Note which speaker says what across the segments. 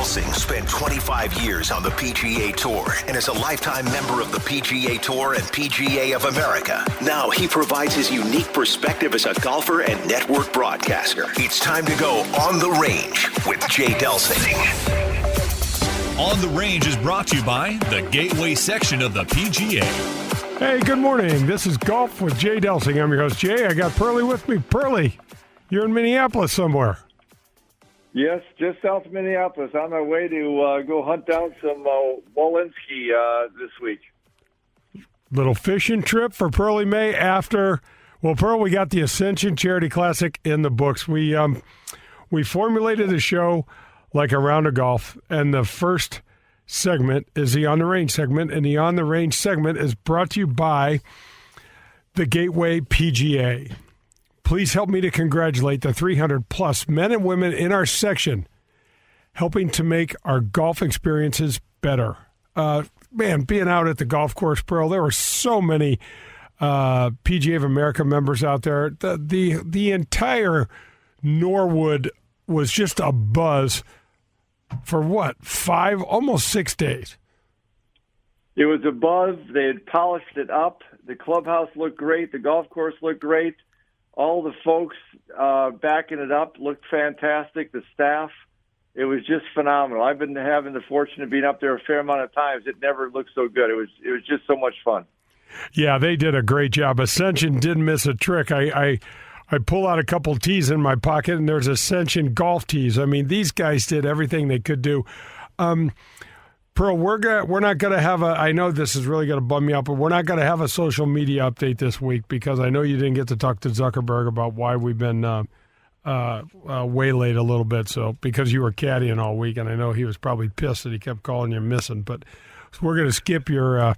Speaker 1: Delsing spent 25 years on the PGA Tour and is a lifetime member of the PGA Tour and PGA of America. Now he provides his unique perspective as a golfer and network broadcaster. It's time to go on the range with Jay Delsing.
Speaker 2: On the Range is brought to you by the Gateway section of the PGA.
Speaker 3: Hey, good morning. This is Golf with Jay Delsing. I'm your host, Jay. I got Pearlie with me. Pearlie, you're in Minneapolis somewhere.
Speaker 4: Yes, just south of Minneapolis. On my way to go hunt down some Walensky this week.
Speaker 3: Little fishing trip for Pearlie May after. Well, Pearl, we got the Ascension Charity Classic in the books. We formulated the show like a round of golf, and the first segment is the On the Range segment, and the On the Range segment is brought to you by the Gateway PGA. Please help me to congratulate the 300-plus men and women in our section helping to make our golf experiences better. Man, being out at the golf course, Pearl, there were so many PGA of America members out there. The entire Norwood was just a buzz for what, 5, almost 6 days?
Speaker 4: It was a buzz. They had polished it up. The clubhouse looked great. The golf course looked great. All the folks backing it up looked fantastic. The staff, it was just phenomenal. I've been having the fortune of being up there a fair amount of times. It never looked so good. It was just so much fun. Yeah,
Speaker 3: they did a great job. Ascension didn't miss a trick. I pull out a couple tees in my pocket, and there's Ascension golf tees. I mean, these guys did everything they could do. Pearl, we're not going to have I know this is really going to bum me out, but we're not going to have a social media update this week because I know you didn't get to talk to Zuckerberg about why we've been waylaid a little bit. So because you were caddying all week, and I know he was probably pissed that he kept calling you missing. But so we're going to skip your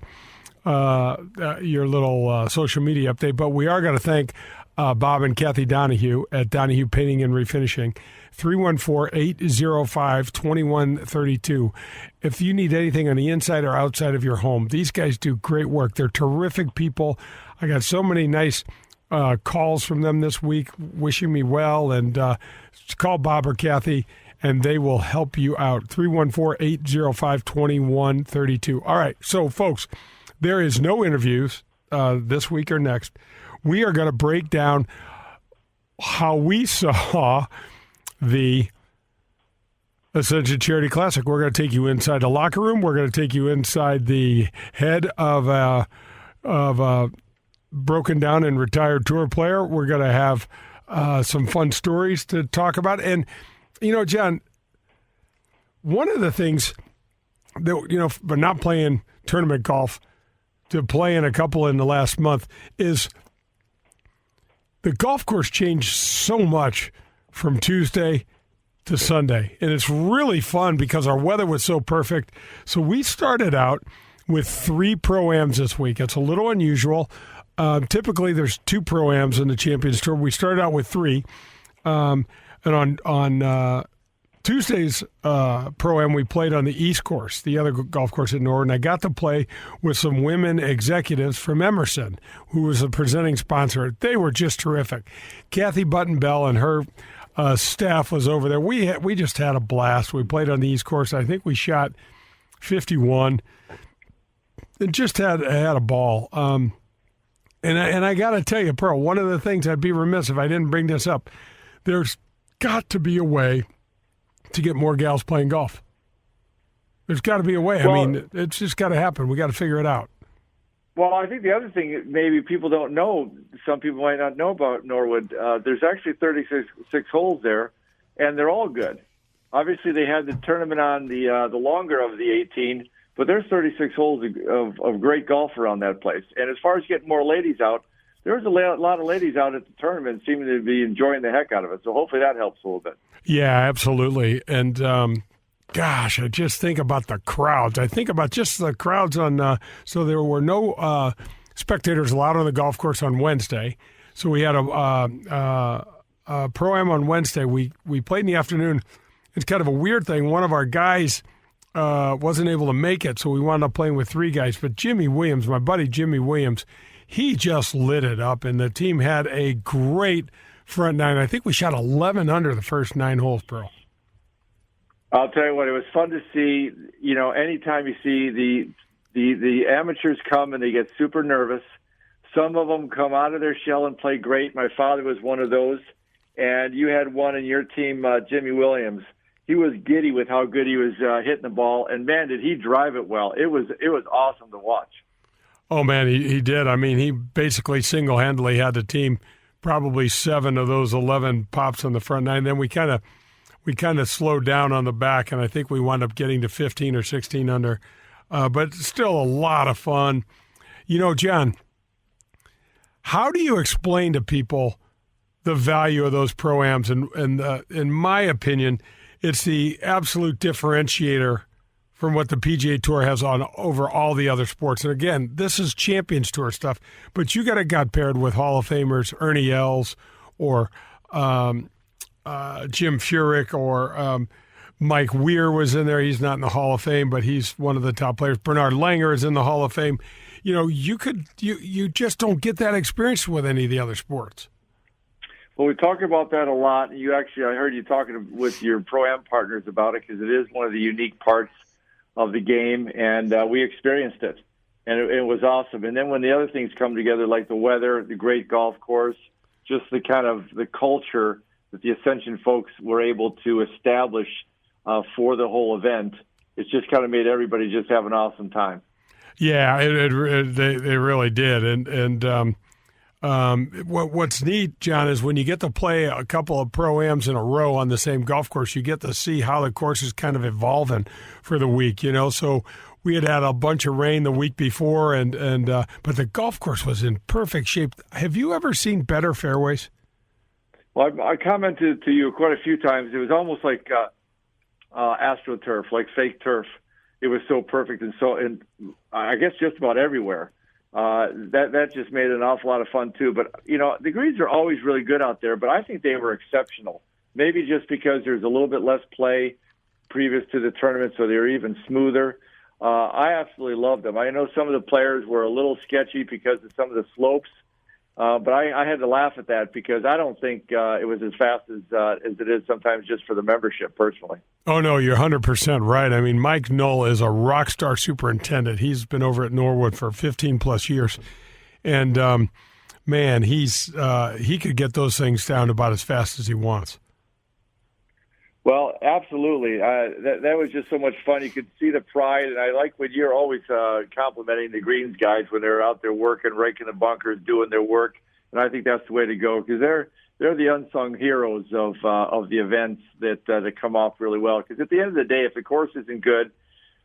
Speaker 3: little social media update, but we are going to thank Bob and Kathy Donahue at Donahue Painting and Refinishing, 314-805-2132. If you need anything on the inside or outside of your home, these guys do great work. They're terrific people. I got so many nice calls from them this week wishing me well, and call Bob or Kathy, and they will help you out, 314-805-2132. All right, so folks, there is no interviews this week or next. We are going to break down how we saw the Ascension Charity Classic. We're going to take you inside the locker room. We're going to take you inside the head of a broken down and retired tour player. We're going to have some fun stories to talk about. And, you know, John, one of the things that, but not playing tournament golf to playing a couple in the last month is the golf course changed so much from Tuesday to Sunday, and it's really fun because our weather was so perfect. So we started out with 3 Pro-Ams this week. It's a little unusual. Typically, there's 2 Pro-Ams in the Champions Tour. We started out with 3, and on Tuesday's Pro-Am, we played on the East Course, the other golf course at Norwood, and I got to play with some women executives from Emerson, who was a presenting sponsor. They were just terrific. Kathy Button-Bell and her staff was over there. We just had a blast. We played on the East Course. I think we shot 51 and just had a ball. And I got to tell you, Pearl, one of the things I'd be remiss if I didn't bring this up, there's got to be a way to get more gals playing golf. There's got to be a way. Well, I mean, it's just got to happen. We got to figure it out.
Speaker 4: Well, I think the other thing that maybe people don't know, some people might not know about Norwood, there's actually 36 holes there, and they're all good. Obviously, they had the tournament on the longer of the 18, but there's 36 holes of great golf around that place. And as far as getting more ladies out, there was a lot of ladies out at the tournament seeming to be enjoying the heck out of it. So hopefully that helps a little bit.
Speaker 3: Yeah, absolutely. And, gosh, I just think about the crowds. I think about just the crowds on so there were no spectators allowed on the golf course on Wednesday. So we had a Pro-Am on Wednesday. We played in the afternoon. It's kind of a weird thing. One of our guys wasn't able to make it, so we wound up playing with 3 guys. But Jimmy Williams, my buddy Jimmy Williams, he just lit it up, and the team had a great front 9. I think we shot 11 under the first 9 holes, Pearl.
Speaker 4: I'll tell you what, it was fun to see. You know, anytime you see the amateurs come and they get super nervous, some of them come out of their shell and play great. My father was one of those, and you had one in your team, Jimmy Williams. He was giddy with how good he was hitting the ball, and man, did he drive it well. It was awesome to watch. Oh, man,
Speaker 3: he did. I mean, he basically single-handedly had the team probably 7 of those 11 pops on the front 9. Then we kind of slowed down on the back, and I think we wound up getting to 15 or 16 under. But still a lot of fun. You know, John, how do you explain to people the value of those Pro-Ams? And in my opinion, it's the absolute differentiator from what the PGA Tour has on over all the other sports. And again, this is Champions Tour stuff, but you got paired with Hall of Famers Ernie Els or Jim Furyk or Mike Weir was in there. He's not in the Hall of Fame, but he's one of the top players. Bernard Langer is in the Hall of Fame. You know, you just don't get that experience with any of the other sports.
Speaker 4: Well, we talk about that a lot. I heard you talking with your Pro-Am partners about it because it is one of the unique parts of the game, and we experienced it, and it was awesome. And then when the other things come together, like the weather, the great golf course, just the kind of the culture that the Ascension folks were able to establish for the whole event, it's just kind of made everybody just have an awesome time.
Speaker 3: Yeah, they really did. And what's neat, John, is when you get to play a couple of Pro-Ams in a row on the same golf course, you get to see how the course is kind of evolving for the week, you know. So we had a bunch of rain the week before, but the golf course was in perfect shape. Have you ever seen better fairways?
Speaker 4: Well, I commented to you quite a few times. It was almost like AstroTurf, like fake turf. It was so perfect, and I guess just about everywhere. That just made it an awful lot of fun too. But you know, the greens are always really good out there, but I think they were exceptional. Maybe just because there's a little bit less play previous to the tournament, so they're even smoother. I absolutely loved them. I know some of the players were a little sketchy because of some of the slopes, but I had to laugh at that because I don't think it was as fast as it is sometimes just for the membership, personally.
Speaker 3: Oh, no, you're 100% right. I mean, Mike Knoll is a rock star superintendent. He's been over at Norwood for 15-plus years. And, man, he could get those things down about as fast as he wants.
Speaker 4: Well, absolutely. That was just so much fun. You could see the pride, and I like when you're always complimenting the greens guys when they're out there working, raking the bunkers, doing their work. And I think that's the way to go because they're the unsung heroes of the events that come off really well. Because at the end of the day, if the course isn't good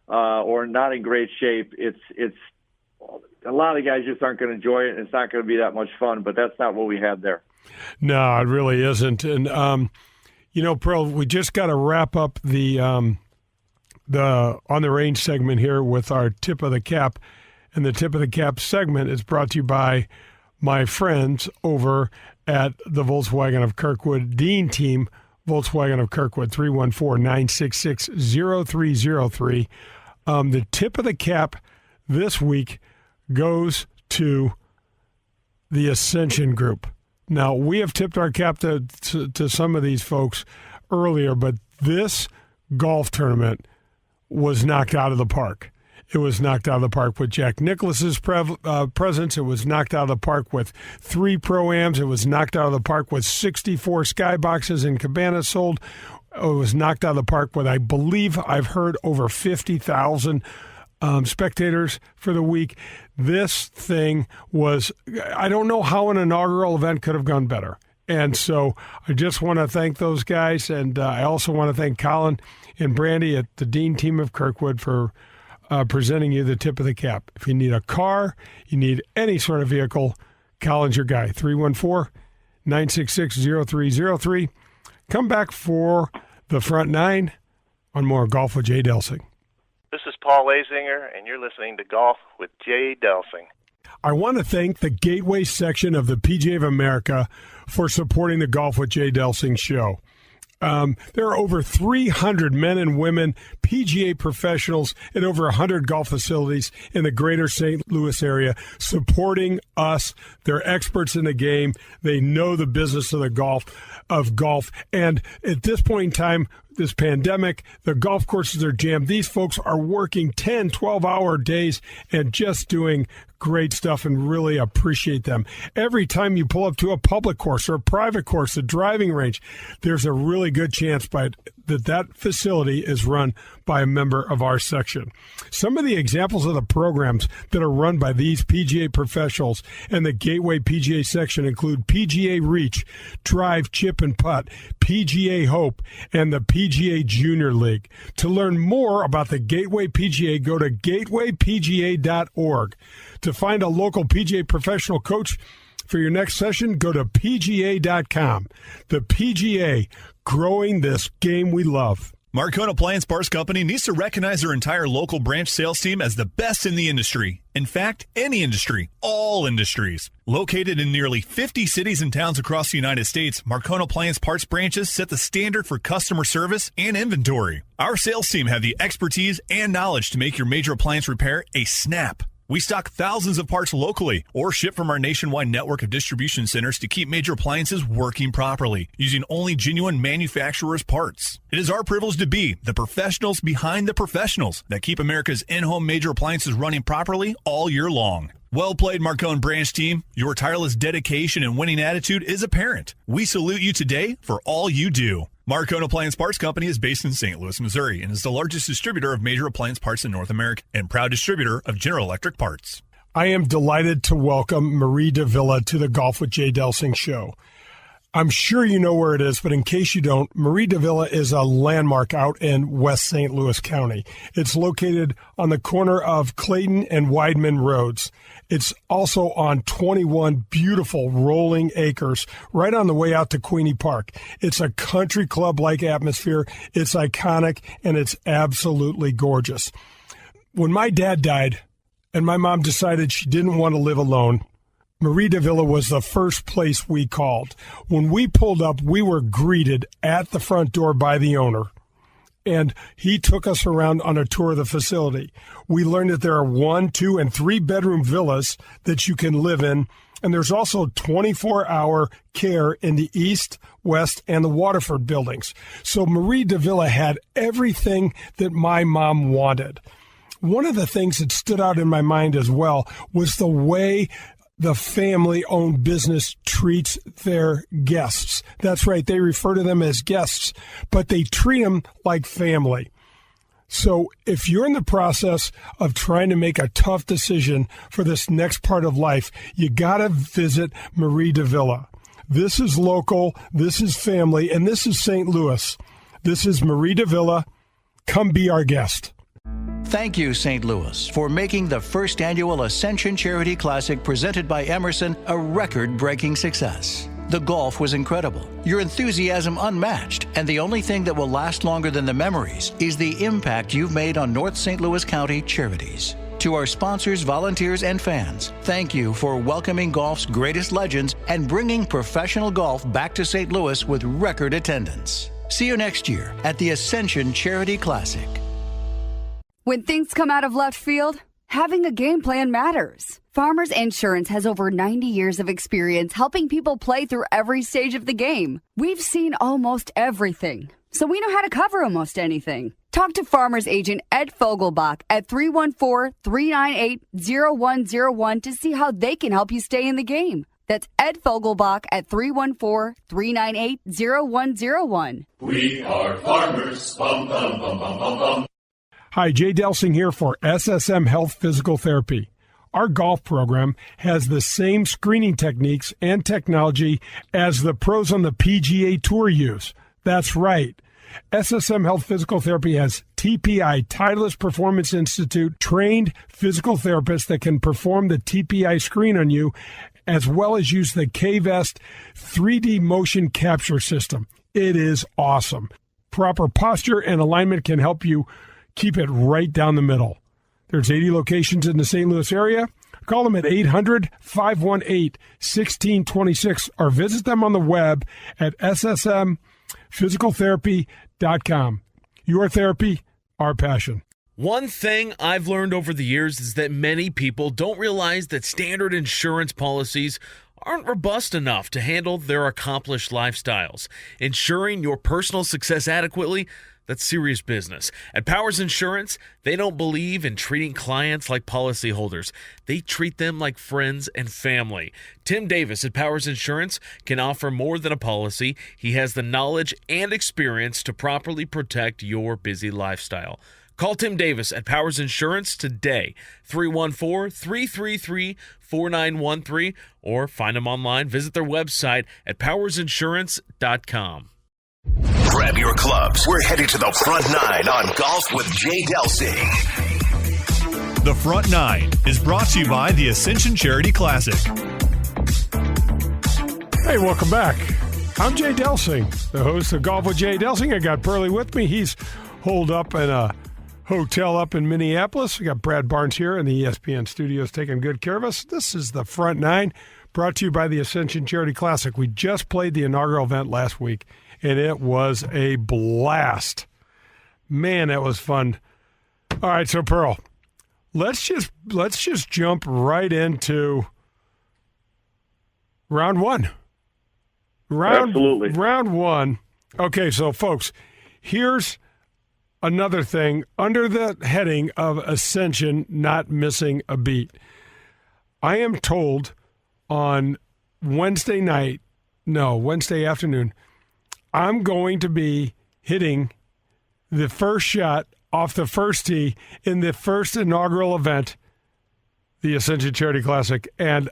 Speaker 4: or not in great shape, it's a lot of guys just aren't going to enjoy it, and it's not going to be that much fun. But that's not what we had there.
Speaker 3: No, it really isn't. And you know, Pearl, we just got to wrap up the On the Range segment here with our Tip of the Cap. And the Tip of the Cap segment is brought to you by my friends over at the Volkswagen of Kirkwood Dean Team, Volkswagen of Kirkwood, 314-966-0303. The Tip of the Cap this week goes to the Ascension Group. Now, we have tipped our cap to some of these folks earlier, but this golf tournament was knocked out of the park. It was knocked out of the park with Jack Nicklaus's presence. It was knocked out of the park with 3 Pro-Ams. It was knocked out of the park with 64 skyboxes and cabanas sold. It was knocked out of the park with, I believe I've heard, over 50,000 spectators for the week. This thing was, I don't know how an inaugural event could have gone better. And so I just want to thank those guys. And I also want to thank Colin and Brandy at the Dean Team of Kirkwood for presenting you the Tip of the Cap. If you need a car, you need any sort of vehicle, Colin's your guy. 314-966-0303. Come back for the front 9 on more Golf with Jay Delsing.
Speaker 5: This is Paul Azinger, and you're listening to Golf with Jay Delsing.
Speaker 3: I want to thank the Gateway section of the PGA of America for supporting the Golf with Jay Delsing show. There are over 300 men and women PGA professionals at over 100 golf facilities in the greater St. Louis area supporting us. They're experts in the game. They know the business of golf. And at this point in time, this pandemic, the golf courses are jammed. These folks are working 10, 12-hour days and just doing great stuff, and really appreciate them. Every time you pull up to a public course or a private course, a driving range, there's a really good chance that facility is run by a member of our section. Some of the examples of the programs that are run by these PGA professionals and the Gateway PGA section include PGA Reach, Drive, Chip, and Putt, PGA Hope, and the PGA Junior League. To learn more about the Gateway PGA, go to gatewaypga.org. To find a local PGA professional coach for your next session, go to PGA.com. The PGA, growing this game we love.
Speaker 2: Marcone Appliance Parts Company needs to recognize their entire local branch sales team as the best in the industry. In fact, any industry, all industries. Located in nearly 50 cities and towns across the United States, Marcone Appliance Parts branches set the standard for customer service and inventory. Our sales team have the expertise and knowledge to make your major appliance repair a snap. We stock thousands of parts locally or ship from our nationwide network of distribution centers to keep major appliances working properly, using only genuine manufacturer's parts. It is our privilege to be the professionals behind the professionals that keep America's in-home major appliances running properly all year long. Well played, Marcone branch team. Your tireless dedication and winning attitude is apparent. We salute you today for all you do. Marcone Appliance Parts Company is based in St. Louis, Missouri, and is the largest distributor of major appliance parts in North America and proud distributor of General Electric parts.
Speaker 3: I am delighted to welcome Marie Davila to the Golf with Jay Delsing show. I'm sure you know where it is, but in case you don't, Marie Davila is a landmark out in West St. Louis County. It's located on the corner of Clayton and Weidman Roads. It's also on 21 beautiful rolling acres right on the way out to Queenie Park. It's a country club-like atmosphere. It's iconic, and it's absolutely gorgeous. When my dad died and my mom decided she didn't want to live alone, Marie Davila was the first place we called. When we pulled up, we were greeted at the front door by the owner, and he took us around on a tour of the facility. We learned that there are 1, 2, and 3 bedroom villas that you can live in, and there's also 24-hour care in the East, West, and the Waterford buildings. So Marie Davila had everything that my mom wanted. One of the things that stood out in my mind as well was the way the family-owned business treats their guests. That's right, they refer to them as guests, but they treat them like family. So if you're in the process of trying to make a tough decision for this next part of life, you got to visit Marie Davila. This is local, this is family, and this is St. Louis. This is Marie Davila. Come be our guest.
Speaker 6: Thank you, St. Louis, for making the first annual Ascension Charity Classic presented by Emerson a record-breaking success. The golf was incredible, your enthusiasm unmatched, and the only thing that will last longer than the memories is the impact you've made on North St. Louis County charities. To our sponsors, volunteers, and fans, thank you for welcoming golf's greatest legends and bringing professional golf back to St. Louis with record attendance. See you next year at the Ascension Charity Classic.
Speaker 7: When things come out of left field, having a game plan matters. Farmers Insurance has over 90 years of experience helping people play through every stage of the game. We've seen almost everything, so we know how to cover almost anything. Talk to Farmers Agent Ed Fogelbach at 314-398-0101 to see how they can help you stay in the game. That's Ed Fogelbach at 314-398-0101.
Speaker 8: We are farmers. Bum, bum, bum, bum, bum, bum.
Speaker 3: Hi, Jay Delsing here for SSM Health Physical Therapy. Our golf program has the same screening techniques and technology as the pros on the PGA Tour use. That's right. SSM Health Physical Therapy has TPI, Titleist Performance Institute, trained physical therapists that can perform the TPI screen on you, as well as use the K-Vest 3D motion capture system. It is awesome. Proper posture and alignment can help you keep it right down the middle. There's 80 locations in the St. Louis area. Call them at 800-518-1626 or visit them on the web at ssmphysicaltherapy.com. Your therapy, our passion.
Speaker 9: One thing I've learned over the years is that many people don't realize that standard insurance policies aren't robust enough to handle their accomplished lifestyles. Ensuring your personal success adequately, that's serious business. At Powers Insurance, they don't believe in treating clients like policyholders. They treat them like friends and family. Tim Davis at Powers Insurance can offer more than a policy. He has the knowledge and experience to properly protect your busy lifestyle. Call Tim Davis at Powers Insurance today, 314-333-4913, or find them online. Visit their website at powersinsurance.com.
Speaker 1: Grab your clubs. We're headed to the front nine on Golf with Jay Delsing.
Speaker 2: The Front Nine is brought to you by the Ascension Charity Classic.
Speaker 3: Hey, welcome back. I'm Jay Delsing, the host of Golf with Jay Delsing. I got Pearlie with me. He's holed up in a hotel up in Minneapolis. We got Brad Barnes here in the ESPN studios taking good care of us. This is the Front Nine, brought to you by the Ascension Charity Classic. We just played the inaugural event last week, and it was a blast. Man, that was fun. All right, so Pearl, let's just jump right into round one.
Speaker 4: Absolutely.
Speaker 3: Round one. Okay, so folks, here's another thing under the heading of Ascension not missing a beat. I am told on Wednesday afternoon, I'm going to be hitting the first shot off the first tee in the first inaugural event, the Ascension Charity Classic. And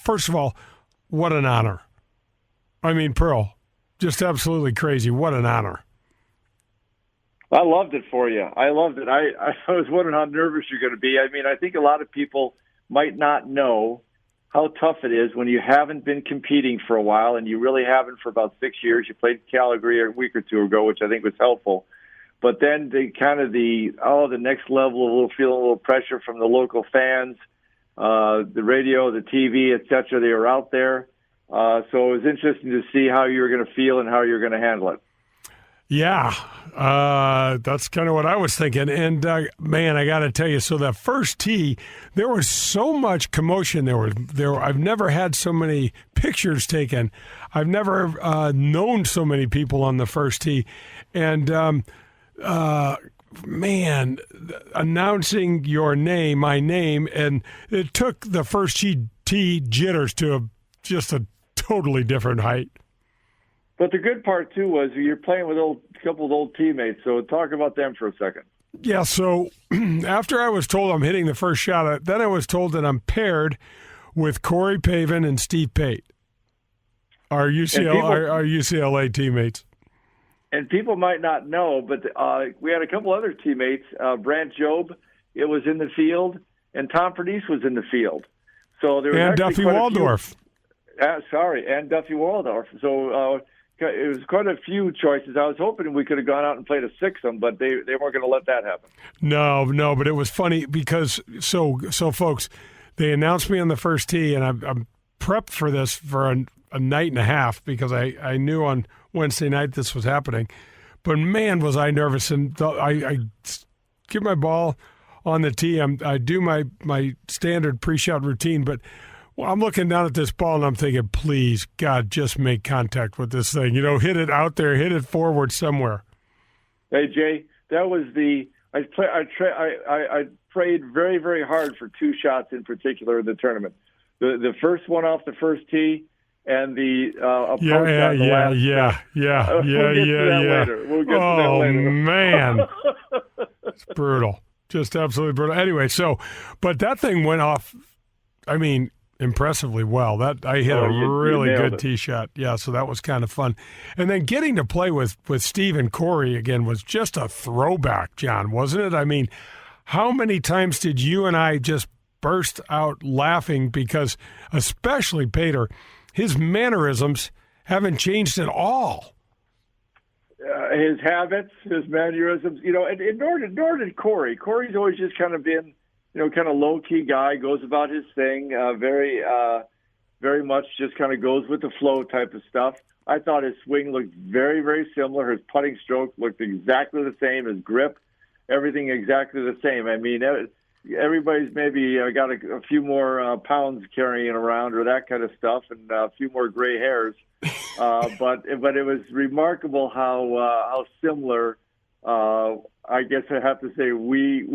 Speaker 3: first of all, what an honor. I mean, Pearl, just absolutely crazy. What an honor.
Speaker 4: I loved it for you. I loved it. I was wondering how nervous you're going to be. I mean, I think a lot of people might not know how tough it is when you haven't been competing for a while, and you really haven't for about 6 years. You played Calgary a week or two ago, which I think was helpful. But then the next level, feeling a little pressure from the local fans, the radio, the TV, et cetera. They were out there. So it was interesting to see how you were going to feel and how you're going to handle it.
Speaker 3: Yeah, that's kind of what I was thinking. And, man, I got to tell you, so that first tee, there was so much commotion. I've never had so many pictures taken. I've never known so many people on the first tee. And, man, announcing my name, and it took the first tee jitters to just a totally different height.
Speaker 4: But the good part, too, was you're playing with a couple of old teammates, so talk about them for a second.
Speaker 3: Yeah, so after I was told I'm hitting the first shot, then I was told that I'm paired with Corey Pavin and Steve Pate, our UCLA teammates.
Speaker 4: And people might not know, but we had a couple other teammates. Brant Jobe, it was in the field, and Tom Pernice was in the field. So there was
Speaker 3: and Duffy Waldorf.
Speaker 4: And Duffy Waldorf. So it was quite a few choices. I was hoping we could have gone out and played a sixth-some, but they weren't going to let that happen.
Speaker 3: No, but it was funny because, so folks, they announced me on the first tee, and I'm prepped for this for a night and a half because I knew on Wednesday night this was happening. But, man, was I nervous. And I get my ball on the tee. I do my standard pre-shot routine, but I'm looking down at this ball and I'm thinking, please, God, just make contact with this thing. Hit it out there, hit it forward somewhere.
Speaker 4: Hey, Jay, that was I prayed very, very hard for two shots in particular in the tournament. The first one off the first tee and the approach on the last. We'll get to that later.
Speaker 3: Man. It's brutal. Just absolutely brutal. Anyway, but that thing went off, impressively well. That I hit a really good tee shot. Yeah, so that was kind of fun. And then getting to play with Steve and Corey again was just a throwback, John, wasn't it? How many times did you and I just burst out laughing because, especially Pater, his mannerisms haven't changed at all.
Speaker 4: His habits, his mannerisms, and nor did Corey. Corey's always just kind of been kind of low-key guy, goes about his thing, very much just kind of goes with the flow type of stuff. I thought his swing looked very, very similar. His putting stroke looked exactly the same. His grip, everything exactly the same. everybody's maybe got a few more pounds carrying around or that kind of stuff, and a few more gray hairs. But it was remarkable how similar. I guess I have to say we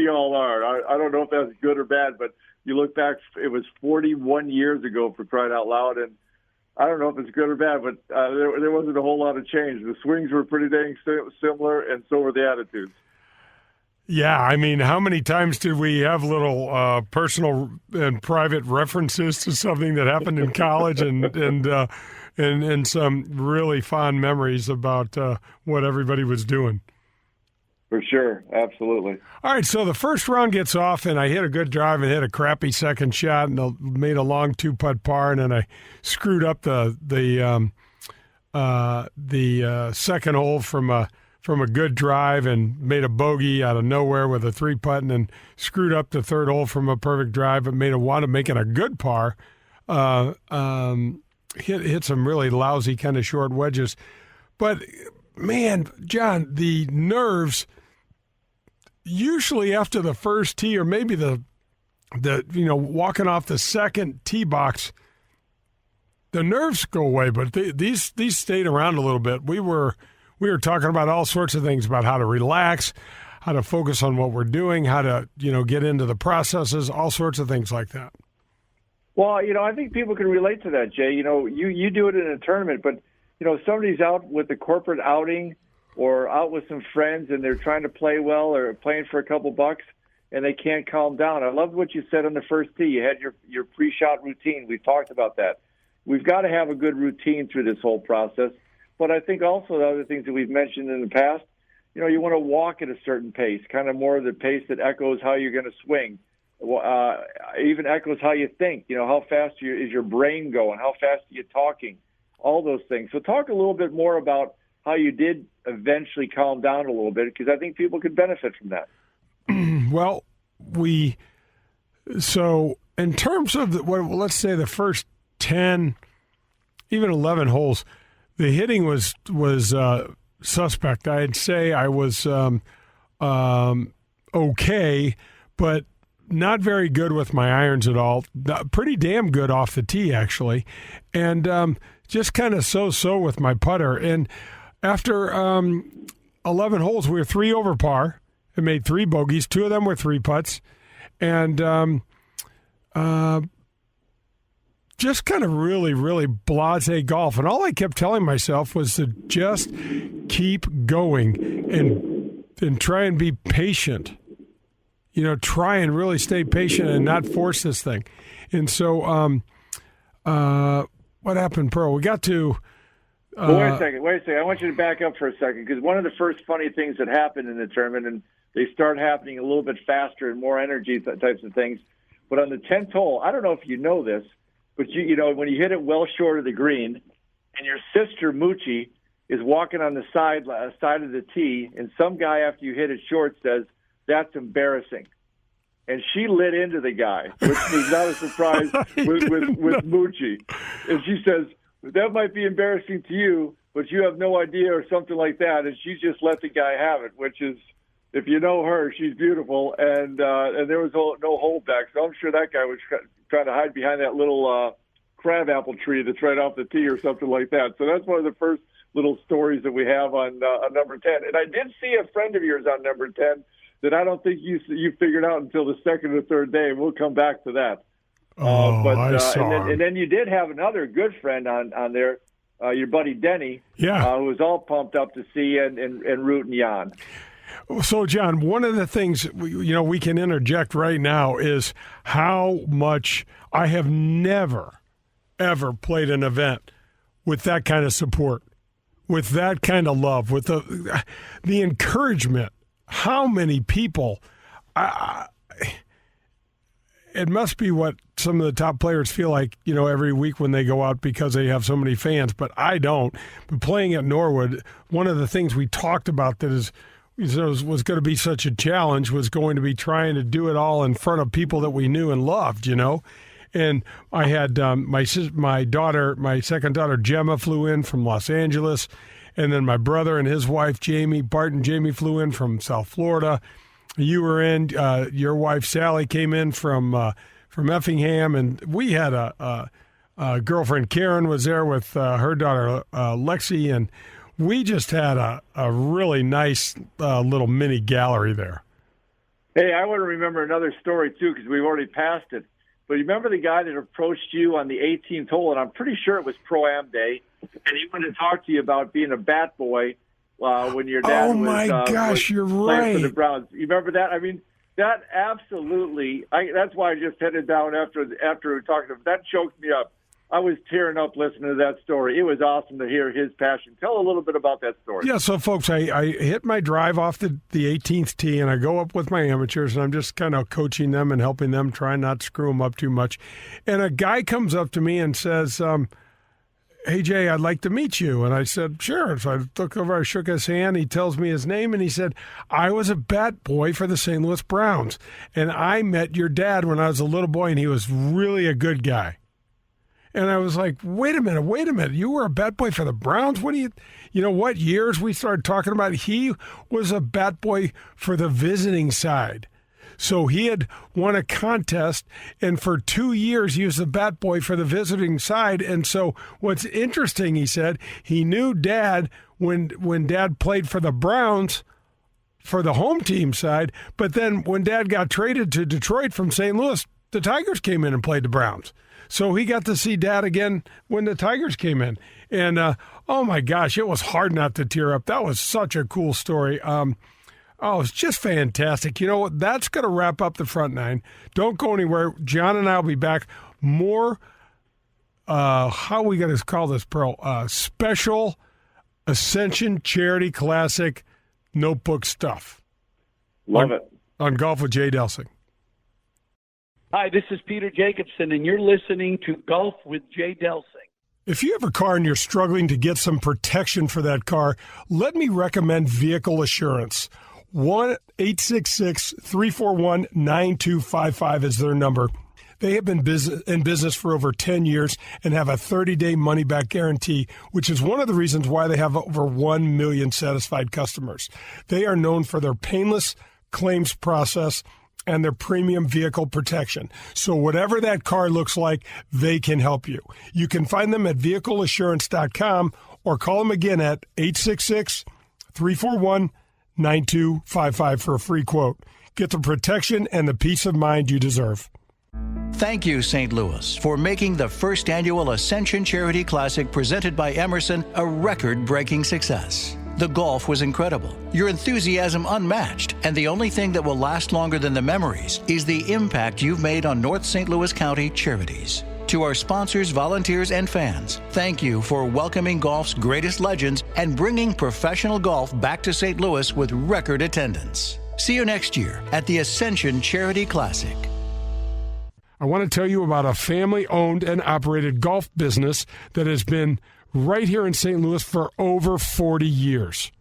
Speaker 4: all are. I don't know if that's good or bad, but you look back, it was 41 years ago, for crying out loud, and I don't know if it's good or bad, but there wasn't a whole lot of change. The swings were pretty dang similar, and so were the attitudes.
Speaker 3: Yeah, I mean, how many times did we have little personal and private references to something that happened in college, and some really fond memories about what everybody was doing?
Speaker 4: For sure, absolutely.
Speaker 3: All right, so the first round gets off, and I hit a good drive and hit a crappy second shot, and made a long 2-putt par, and then I screwed up the second hole from a good drive and made a bogey out of nowhere with a 3-putt, and then screwed up the third hole from a perfect drive, but wound up making a good par. Hit some really lousy kind of short wedges, but man, John, the nerves. Usually after the first tee, or maybe the walking off the second tee box, the nerves go away. But these stayed around a little bit. We were talking about all sorts of things, about how to relax, how to focus on what we're doing, how to get into the processes, all sorts of things like that.
Speaker 4: Well, I think people can relate to that, Jay. You do it in a tournament, but somebody's out with a corporate outing or out with some friends, and they're trying to play well or playing for a couple bucks, and they can't calm down. I loved what you said on the first tee. You had your pre-shot routine. We've talked about that. We've got to have a good routine through this whole process. But I think also the other things that we've mentioned in the past, you want to walk at a certain pace, kind of more of the pace that echoes how you're going to swing, even echoes how you think. How fast is your brain going? How fast are you talking? All those things. So talk a little bit more about how you did eventually calm down a little bit, because I think people could benefit from that.
Speaker 3: Well, so in terms of let's say the first 10, even 11 holes, the hitting was suspect. I'd say I was okay, but not very good with my irons at all. Pretty damn good off the tee, actually, and just kind of so with my putter. And after 11 holes, we were 3 over par and made 3 bogeys. 2 of them were 3-putts, and just kind of really, really blasé golf. And all I kept telling myself was to just keep going and try and be patient. Try and really stay patient and not force this thing. And so what happened, Pearl? We got to...
Speaker 4: wait a second. I want you to back up for a second, because one of the first funny things that happened in the tournament, and they start happening a little bit faster and more energy types of things, but on the 10th hole, I don't know if you know this, but when you hit it well short of the green, and your sister Moochie is walking on the side of the tee, and some guy after you hit it short says, "That's embarrassing." And she lit into the guy, which was not a surprise with Moochie. And she says, "That might be embarrassing to you, but you have no idea," or something like that. And she just let the guy have it, which is, if you know her, she's beautiful. And there was no holdback. So I'm sure that guy was trying to hide behind that little crabapple tree that's right off the tee or something like that. So that's one of the first little stories that we have on number 10. And I did see a friend of yours on number 10 that I don't think you figured out until the second or third day. We'll come back to that.
Speaker 3: I saw him.
Speaker 4: And then you did have another good friend on there, your buddy Denny, who was all pumped up to see and rooting you on.
Speaker 3: So, John, one of the things we can interject right now is how much I have never, ever played an event with that kind of support, with that kind of love, with the encouragement. How many people? It must be what some of the top players feel like, every week when they go out, because they have so many fans. But I don't. But playing at Norwood, one of the things we talked about that was going to be such a challenge was going to be trying to do it all in front of people that we knew and loved, And I had my second daughter Gemma flew in from Los Angeles, and then my brother and his wife Jamie Bart and Jamie flew in from South Florida. you were in. Your wife Sally came in from Effingham, and we had a girlfriend Karen was there with her daughter Lexi, and we just had a really nice little mini gallery there.
Speaker 4: Hey, I want to remember another story, too, because we've already passed it. But you remember the guy that approached you on the 18th hole, and I'm pretty sure it was Pro-Am Day, and he wanted to talk to you about being a bat boy when your dad was
Speaker 3: you're
Speaker 4: playing
Speaker 3: right.
Speaker 4: for the Browns. You remember that? I mean, that absolutely that's why I just headed down after we were talking about that. Choked me up. I was tearing up listening to that story. It was awesome to hear his passion. Tell a little bit about that story.
Speaker 3: Yeah, so folks, I hit my drive off the 18th tee, and I go up with my amateurs, and I'm just kind of coaching them and helping them, trying not to screw them up too much. And a guy comes up to me and says, hey, Jay, I'd like to meet you. And I said, sure. So I looked over, I shook his hand. He tells me his name, and he said, I was a bat boy for the St. Louis Browns, and I met your dad when I was a little boy, and he was really a good guy. And I was like, wait a minute. You were a bat boy for the Browns? What what years we started talking about? He was a bat boy for the visiting side. So he had won a contest, and for 2 years he was the bat boy for the visiting side. And so what's interesting, he said, he knew Dad when Dad played for the Browns for the home team side, but then when Dad got traded to Detroit from St. Louis, the Tigers came in and played the Browns. So he got to see Dad again when the Tigers came in. And, oh, my gosh, it was hard not to tear up. That was such a cool story. It's just fantastic. You know what? That's going to wrap up the front nine. Don't go anywhere. John and I will be back. More, how are we going to call this, Pearl? Special Ascension Charity Classic notebook stuff.
Speaker 4: Love it.
Speaker 3: On Golf with Jay Delsing.
Speaker 10: Hi, this is Peter Jacobson, and you're listening to Golf with Jay Delsing.
Speaker 3: If you have a car and you're struggling to get some protection for that car, let me recommend Vehicle Assurance. 1-866-341-9255 is their number. They have been in business for over 10 years and have a 30-day money-back guarantee, which is one of the reasons why they have over 1 million satisfied customers. They are known for their painless claims process and their premium vehicle protection. So whatever that car looks like, they can help you. You can find them at vehicleassurance.com or call them again at 866-341-9255 for a free quote. Get the protection and the peace of mind you deserve.
Speaker 6: Thank you, St. Louis, for making the first annual Ascension Charity Classic presented by Emerson a record-breaking success. The golf was incredible, your enthusiasm unmatched, and the only thing that will last longer than the memories is the impact you've made on North St. Louis County charities. To our sponsors, volunteers, and fans, thank you for welcoming golf's greatest legends and bringing professional golf back to St. Louis with record attendance. See you next year at the Ascension Charity Classic.
Speaker 3: I want to tell you about a family-owned and operated golf business that has been right here in St. Louis for over 40 years.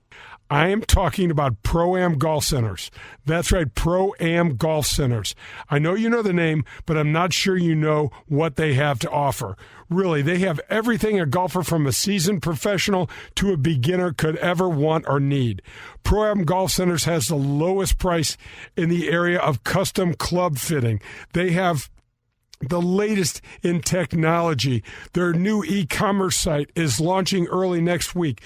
Speaker 3: I am talking about Pro-Am Golf Centers. That's right, Pro-Am Golf Centers. I know you know the name, but I'm not sure you know what they have to offer. Really, they have everything a golfer from a seasoned professional to a beginner could ever want or need. Pro-Am Golf Centers has the lowest price in the area of custom club fitting. They have the latest in technology. Their new e-commerce site is launching early next week.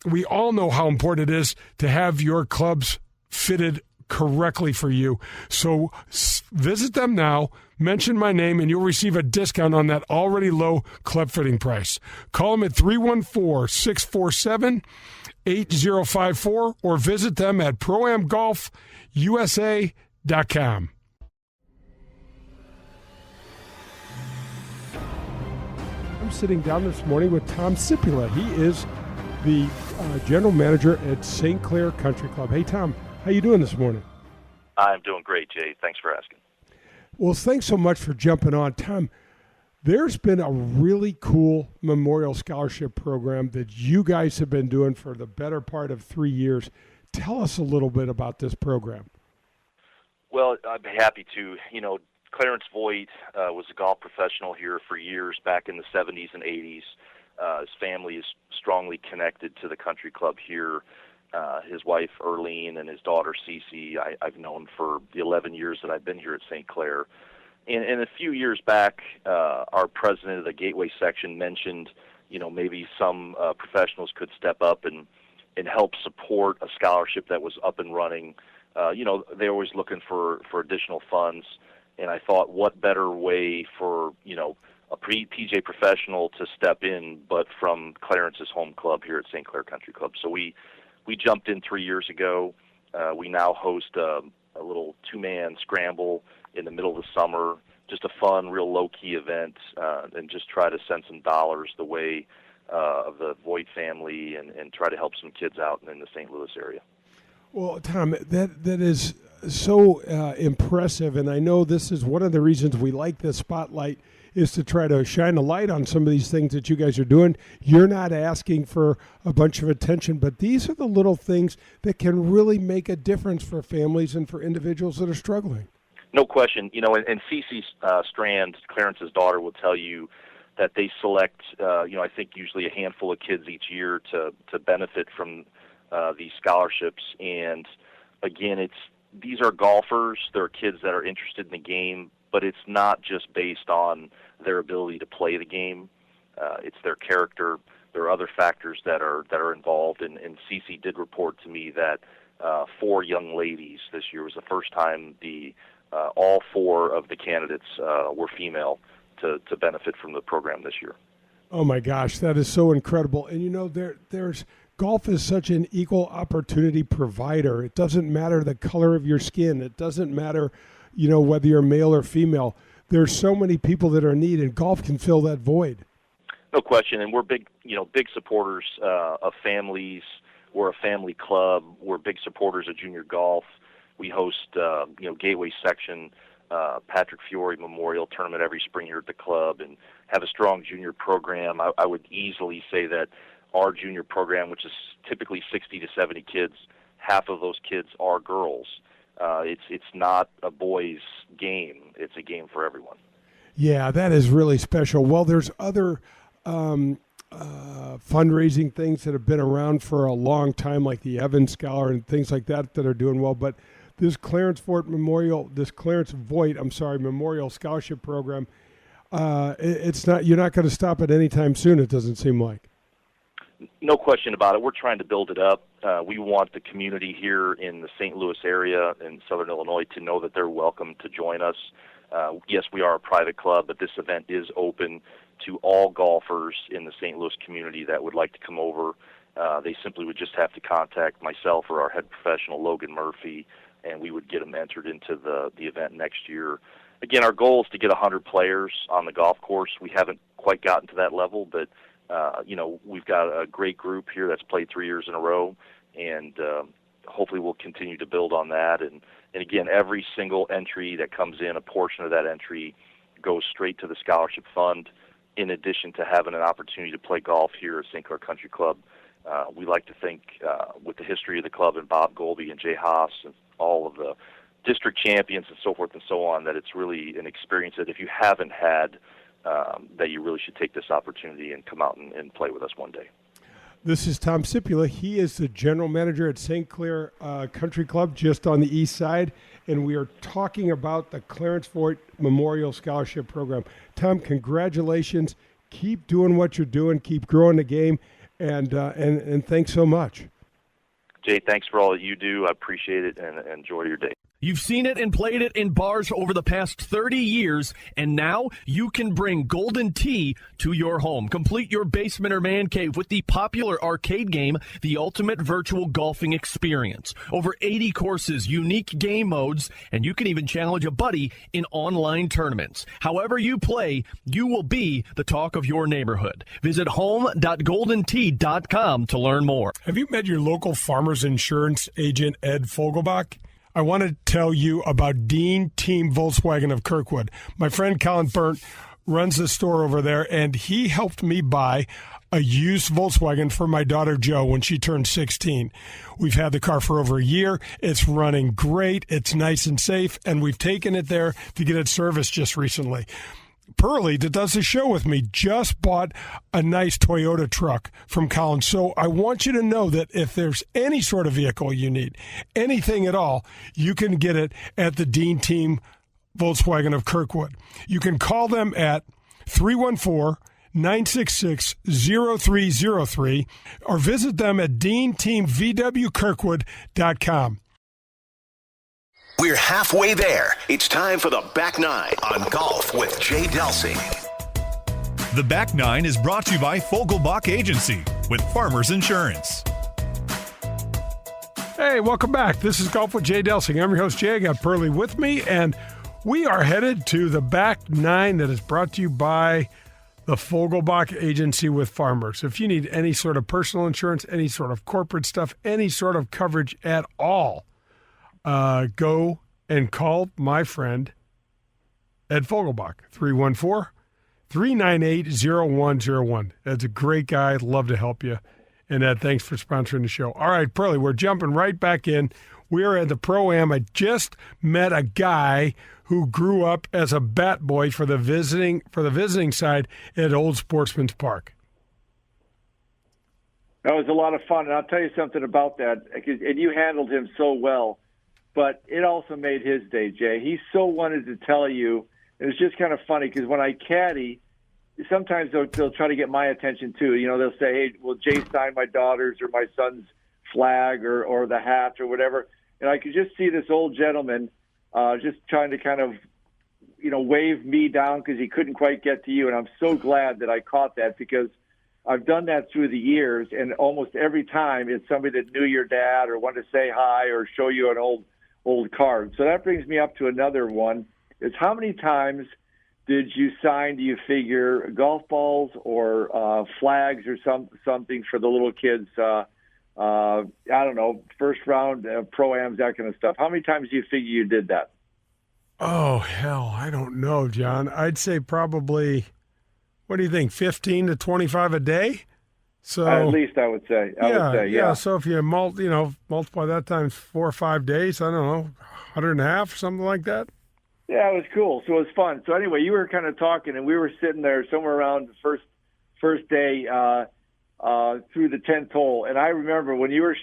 Speaker 3: We all know how important it is to have your clubs fitted correctly for you. So visit them now, mention my name, and you'll receive a discount on that already low club fitting price. Call them at 314-647-8054 or visit them at proamgolfusa.com. I'm sitting down this morning with Tom Cipula. He is the general manager at St. Clair Country Club. Hey, Tom, how you doing this morning?
Speaker 5: I'm doing great, Jay. Thanks for asking.
Speaker 3: Well, thanks so much for jumping on. Tom, there's been a really cool memorial scholarship program that you guys have been doing for the better part of 3 years. Tell us a little bit about this program.
Speaker 5: Well, I'd be happy to. Clarence Voigt was a golf professional here for years back in the 70s and 80s. His family is strongly connected to the country club here. His wife, Erlene, and his daughter, Cece, I've known for the 11 years that I've been here at St. Clair. And a few years back, our president of the Gateway section mentioned, maybe some professionals could step up and help support a scholarship that was up and running. They're always looking for additional funds. And I thought, what better way for, a PJ professional to step in, but from Clarence's home club here at St. Clair Country Club. So we jumped in 3 years ago. We now host a little two-man scramble in the middle of the summer, just a fun, real low-key event, and just try to send some dollars the way of the Voigt family and try to help some kids out in the St. Louis area.
Speaker 3: Well, Tom, that is so impressive, and I know this is one of the reasons we like this spotlight is to try to shine a light on some of these things that you guys are doing. You're not asking for a bunch of attention, but these are the little things that can really make a difference for families and for individuals that are struggling.
Speaker 5: No question. And Cece Strand, Clarence's daughter, will tell you that they select, I think usually a handful of kids each year to benefit from these scholarships. And again, these are golfers. They're kids that are interested in the game, but it's not just based on their ability to play the game. It's their character. There are other factors that are involved. And Cece did report to me that 4 young ladies this year was the first time all 4 of the candidates were female to benefit from the program this year.
Speaker 3: Oh my gosh, that is so incredible. And there's golf is such an equal opportunity provider. It doesn't matter the color of your skin. It doesn't matter, whether you're male or female. There's so many people that are in need, and golf can fill that void. No
Speaker 5: question, and we're big supporters of families. We're a family club. We're big supporters of junior golf. We host, Gateway section, Patrick Fiore Memorial Tournament every spring here at the club, and have a strong junior program. I would easily say that our junior program, which is typically 60 to 70 kids, half of those kids are girls. It's not a boys' game. It's a game for everyone.
Speaker 3: Yeah, that is really special. Well, there's other fundraising things that have been around for a long time, like the Evans Scholar and things like that are doing well. But this Clarence Voigt Memorial Scholarship Program, you're not going to stop it anytime soon, it doesn't seem like.
Speaker 5: No question about it. We're trying to build it up. We want the community here in the St. Louis area in Southern Illinois to know that they're welcome to join us. Yes, we are a private club, but this event is open to all golfers in the St. Louis community that would like to come over. They simply would just have to contact myself or our head professional, Logan Murphy, and we would get them entered into the event next year. Again, our goal is to get 100 players on the golf course. We haven't quite gotten to that level, but we've got a great group here that's played 3 years in a row, and hopefully we'll continue to build on that. And again, every single entry that comes in, a portion of that entry goes straight to the scholarship fund, in addition to having an opportunity to play golf here at St. Clair Country Club. We like to think, with the history of the club and Bob Golby and Jay Haas and all of the district champions and so forth and so on, that it's really an experience that if you haven't had, that you really should take this opportunity and come out and play with us one day.
Speaker 3: This is Tom Cipula. He is the general manager at St. Clair Country Club, just on the east side, and we are talking about the Clarence Voigt Memorial Scholarship Program. Tom, congratulations. Keep doing what you're doing. Keep growing the game, and thanks so much.
Speaker 5: Jay, thanks for all that you do. I appreciate it, and enjoy your day.
Speaker 11: You've seen it and played it in bars over the past 30 years, and now you can bring Golden Tee to your home. Complete your basement or man cave with the popular arcade game, The Ultimate Virtual Golfing Experience. Over 80 courses, unique game modes, and you can even challenge a buddy in online tournaments. However you play, you will be the talk of your neighborhood. Visit home.goldentee.com to learn more.
Speaker 3: Have you met your local Farmers Insurance agent, Ed Fogelbach? I want to tell you about Dean Team Volkswagen of Kirkwood. My friend Colin Burnt runs the store over there, and he helped me buy a used Volkswagen for my daughter Jo when she turned 16. We've had the car for over a year. It's running great. It's nice and safe, and we've taken it there to get it serviced just recently. Pearlie, that does the show with me, just bought a nice Toyota truck from Collins. So I want you to know that if there's any sort of vehicle you need, anything at all, you can get it at the Dean Team Volkswagen of Kirkwood. You can call them at 314-966-0303 or visit them at deanteamvwkirkwood.com.
Speaker 1: We're halfway there. It's time for the Back Nine on Golf with Jay Delsing.
Speaker 2: The Back Nine is brought to you by Fogelbach Agency with Farmers Insurance.
Speaker 3: Hey, welcome back. This is Golf with Jay Delsing. I'm your host, Jay. I got Pearlie with me, and we are headed to the Back Nine that is brought to you by the Fogelbach Agency with Farmers. If you need any sort of personal insurance, any sort of corporate stuff, any sort of coverage at all, go and call my friend Ed Fogelbach, 314-398-0101. Ed's a great guy. I'd love to help you. And Ed, thanks for sponsoring the show. All right, Pearlie, we're jumping right back in. We are at the Pro-Am. I just met a guy who grew up as a bat boy for the visiting side at Old Sportsman's Park.
Speaker 4: That was a lot of fun, and I'll tell you something about that. And you handled him so well. But it also made his day, Jay. He so wanted to tell you. It was just kind of funny because when I caddy, sometimes they'll try to get my attention too. You know, they'll say, "Hey, will Jay sign my daughter's or my son's flag or the hat or whatever?" And I could just see this old gentleman just trying to kind of, wave me down because he couldn't quite get to you. And I'm so glad that I caught that because I've done that through the years, and almost every time it's somebody that knew your dad or wanted to say hi or show you an old card. So that brings me up to another one, is how many times did you sign, do you figure, golf balls or flags or something for the little kids? I don't know, first round Pro-Ams, that kind of stuff. How many times do you figure you did that?
Speaker 3: Oh, hell, I don't know, John. I'd say probably, what do you think, 15 to 25 a day? So
Speaker 4: at least I would say. Yeah.
Speaker 3: So if you multiply that times 4 or 5 days, I don't know, 150, something like that.
Speaker 4: Yeah, it was cool. So it was fun. So anyway, you were kind of talking, and we were sitting there somewhere around the first day through the 10th hole. And I remember when you were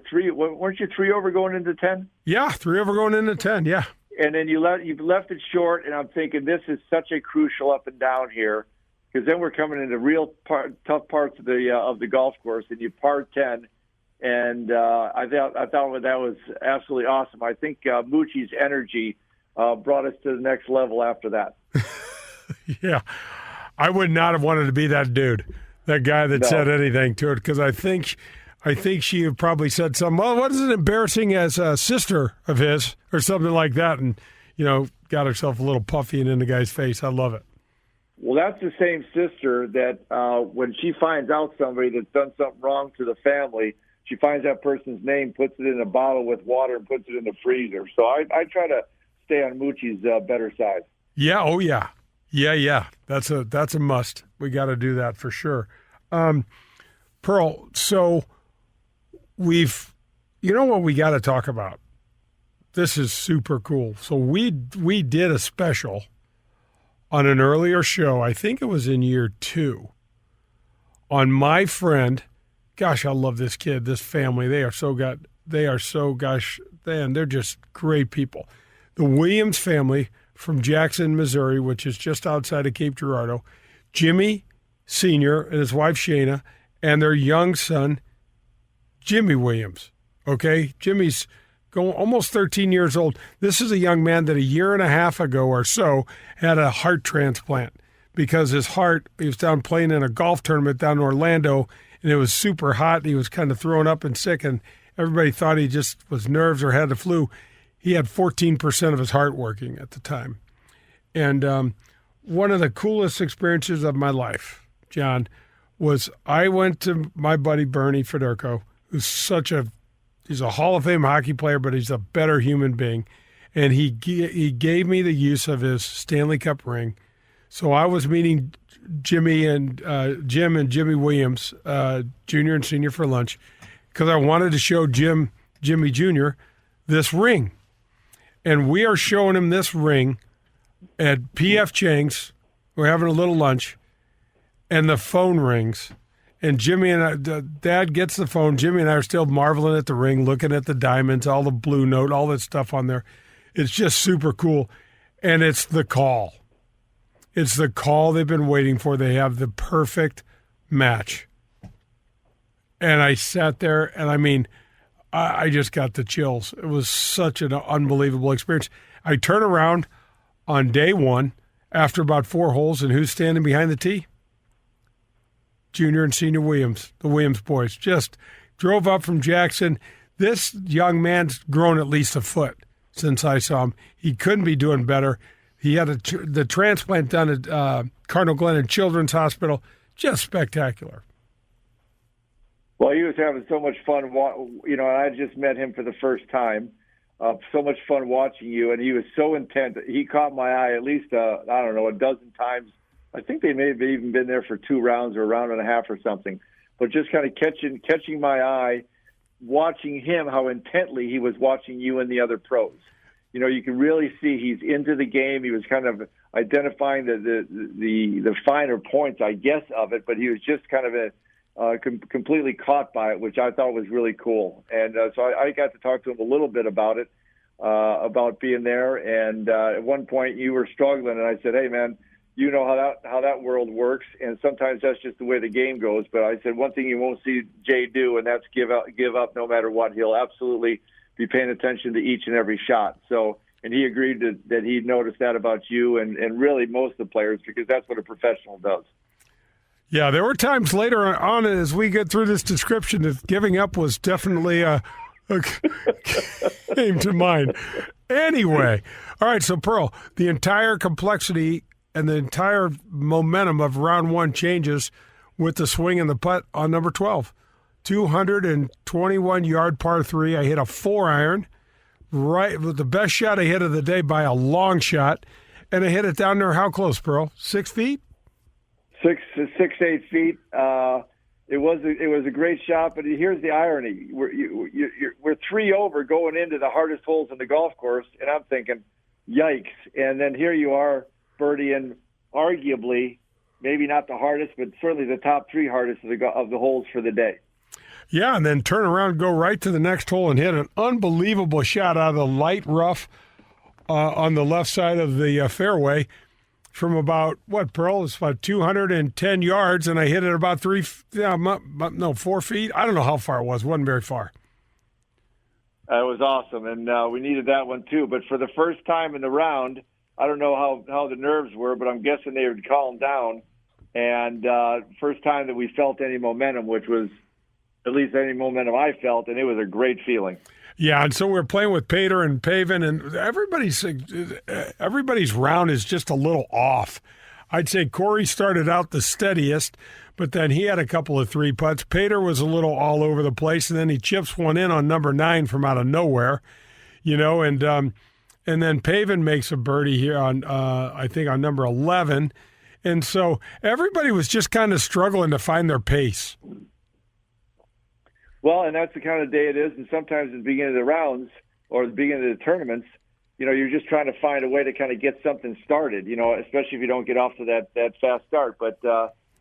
Speaker 4: three. Weren't you 3 over going into 10?
Speaker 3: Yeah, 3 over going into 10. Yeah.
Speaker 4: And then you left it short, and I'm thinking this is such a crucial up and down here. Because then we're coming into real tough parts of the golf course, and you par 10, and I thought that was absolutely awesome. I think Moochie's energy brought us to the next level after that.
Speaker 3: Yeah, I would not have wanted to be that dude, that guy that said anything to it, because I think she probably said something. Well, what is it embarrassing as a sister of his or something like that, and got herself a little puffy and in the guy's face. I love it.
Speaker 4: Well, that's the same sister that when she finds out somebody that's done something wrong to the family, she finds that person's name, puts it in a bottle with water, and puts it in the freezer. So I try to stay on Moochie's better side. Yeah,
Speaker 3: oh yeah. Yeah. That's a must. We got to do that for sure. Pearl, so what we got to talk about? This is super cool. So we did a special on an earlier show, I think it was in year 2, on my friend. Gosh, I love this kid, this family. They're just great people. The Williams family from Jackson, Missouri, which is just outside of Cape Girardeau. Jimmy Sr. and his wife Shayna, and their young son, Jimmy Williams. Okay, Jimmy's going almost 13 years old. This is a young man that a year and a half ago or so had a heart transplant because his heart, he was down playing in a golf tournament down in Orlando, and it was super hot. He was kind of thrown up and sick, and everybody thought he just was nerves or had the flu. He had 14% of his heart working at the time. And one of the coolest experiences of my life, John, was I went to my buddy Bernie Federico, who's he's a Hall of Fame hockey player, but he's a better human being. And he gave me the use of his Stanley Cup ring. So I was meeting Jim and Jimmy Williams, Jr. and Senior, for lunch because I wanted to show Jimmy Jr. this ring. And we are showing him this ring at P.F. Chang's We're having a little lunch, and the phone rings. And Jimmy and I, Dad gets the phone. Jimmy and I are still marveling at the ring, looking at the diamonds, all the blue note, all that stuff on there. It's just super cool. And it's the call. It's the call they've been waiting for. They have the perfect match. And I sat there, and I mean, I just got the chills. It was such an unbelievable experience. I turn around on day one after about 4 holes, and who's standing behind the tee? Junior and Senior Williams, the Williams boys, just drove up from Jackson. This young man's grown at least a foot since I saw him. He couldn't be doing better. He had the transplant done at Cardinal Glennon Children's Hospital. Just spectacular.
Speaker 4: Well, he was having so much fun. I just met him for the first time. So much fun watching you, and he was so intent. He caught my eye at least, a dozen times. I think they may have even been there for 2 rounds or a round and a half or something. But just kind of catching my eye, watching him, how intently he was watching you and the other pros. You know, you can really see he's into the game. He was kind of identifying the finer points, I guess, of it, but he was just kind of completely caught by it, which I thought was really cool. And so I got to talk to him a little bit about it, about being there. And at one point you were struggling, and I said, "Hey, man, you know how that world works, and sometimes that's just the way the game goes." But I said one thing you won't see Jay do, and that's give up no matter what. He'll absolutely be paying attention to each and every shot. So, and he agreed that he'd noticed that about you and really most of the players, because that's what a professional does.
Speaker 3: Yeah, there were times later on as we get through this description that giving up was definitely came to mind. Anyway, all right, so Pearl, the entire complexity and the entire momentum of round one changes with the swing and the putt on number 12. 221-yard par 3. I hit a 4-iron, right with the best shot I hit of the day by a long shot, and I hit it down there. How close, Pearl? 6 feet?
Speaker 4: 8 feet. It was a great shot, but here's the irony: we're 3 over going into the hardest holes in the golf course, and I'm thinking, yikes! And then here you are, birdieing arguably, maybe not the hardest, but certainly the top 3 hardest of the holes for the day.
Speaker 3: Yeah, and then turn around, go right to the next hole, and hit an unbelievable shot out of the light rough on the left side of the fairway from about, Pearl? It's about 210 yards, and I hit it about 4 feet. I don't know how far it was. It wasn't very far.
Speaker 4: It was awesome, and we needed that one too. But for the first time in the round, I don't know how the nerves were, but I'm guessing they would calm down. And first time that we felt any momentum, which was at least any momentum I felt, and it was a great feeling.
Speaker 3: Yeah, and so we're playing with Pater and Pavin, and everybody's round is just a little off. I'd say Corey started out the steadiest, but then he had a couple of 3 putts. Pater was a little all over the place, and then he chips one in on number 9 from out of nowhere, and then Pavin makes a birdie here on, I think, on number 11. And so everybody was just kind of struggling to find their pace.
Speaker 4: Well, and that's the kind of day it is. And sometimes at the beginning of the rounds or the beginning of the tournaments, you're just trying to find a way to kind of get something started, especially if you don't get off to that fast start. But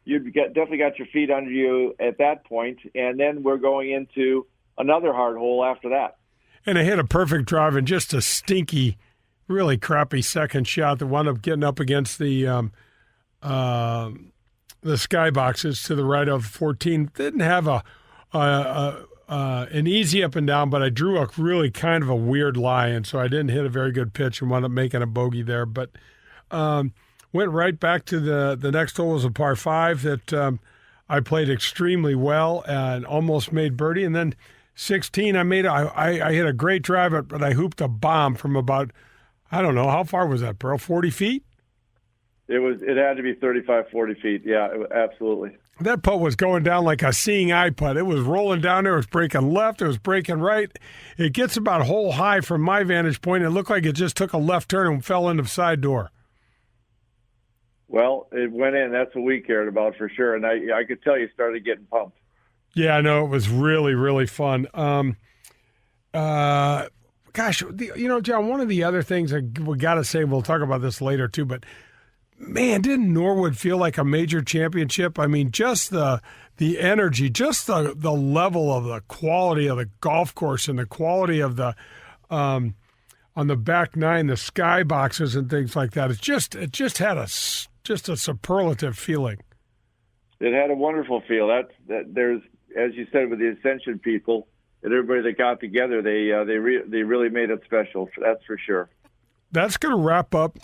Speaker 4: you definitely got your feet under you at that point. And then we're going into another hard hole after that.
Speaker 3: And I hit a perfect drive and just a stinky, really crappy second shot that wound up getting up against the skyboxes to the right of 14. Didn't have an easy up and down, but I drew a really kind of a weird lie, and so I didn't hit a very good pitch and wound up making a bogey there. But went right back to the next hole was a par 5 that I played extremely well and almost made birdie. And then 16, I hit a great drive, but I hooped a bomb from about, I don't know, how far was that, Pearl? 40 feet?
Speaker 4: It had to be 35, 40 feet. Yeah, absolutely.
Speaker 3: That putt was going down like a seeing eye putt. It was rolling down there. It was breaking left. It was breaking right. It gets about hole high from my vantage point. It looked like it just took a left turn and fell into the side door.
Speaker 4: Well, it went in. That's what we cared about for sure. And I could tell you started getting pumped.
Speaker 3: Yeah, I know. It was really, really fun. John, one of the other things we got to say, we'll talk about this later too, but man, didn't Norwood feel like a major championship? I mean, just the energy, just the level of the quality of the golf course and the quality of the on the back nine, the sky boxes and things like that. It just had a superlative feeling.
Speaker 4: It had a wonderful feel. That there's, as you said, with the Ascension people and everybody that got together, they really made it special. That's for sure. That's
Speaker 3: going to wrap up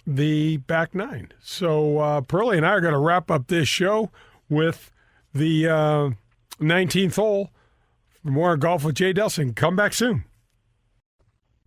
Speaker 3: the back nine. So Pearlie and I are going to wrap up this show with the 19th hole. For more golf with Jay Delsing. Come back soon.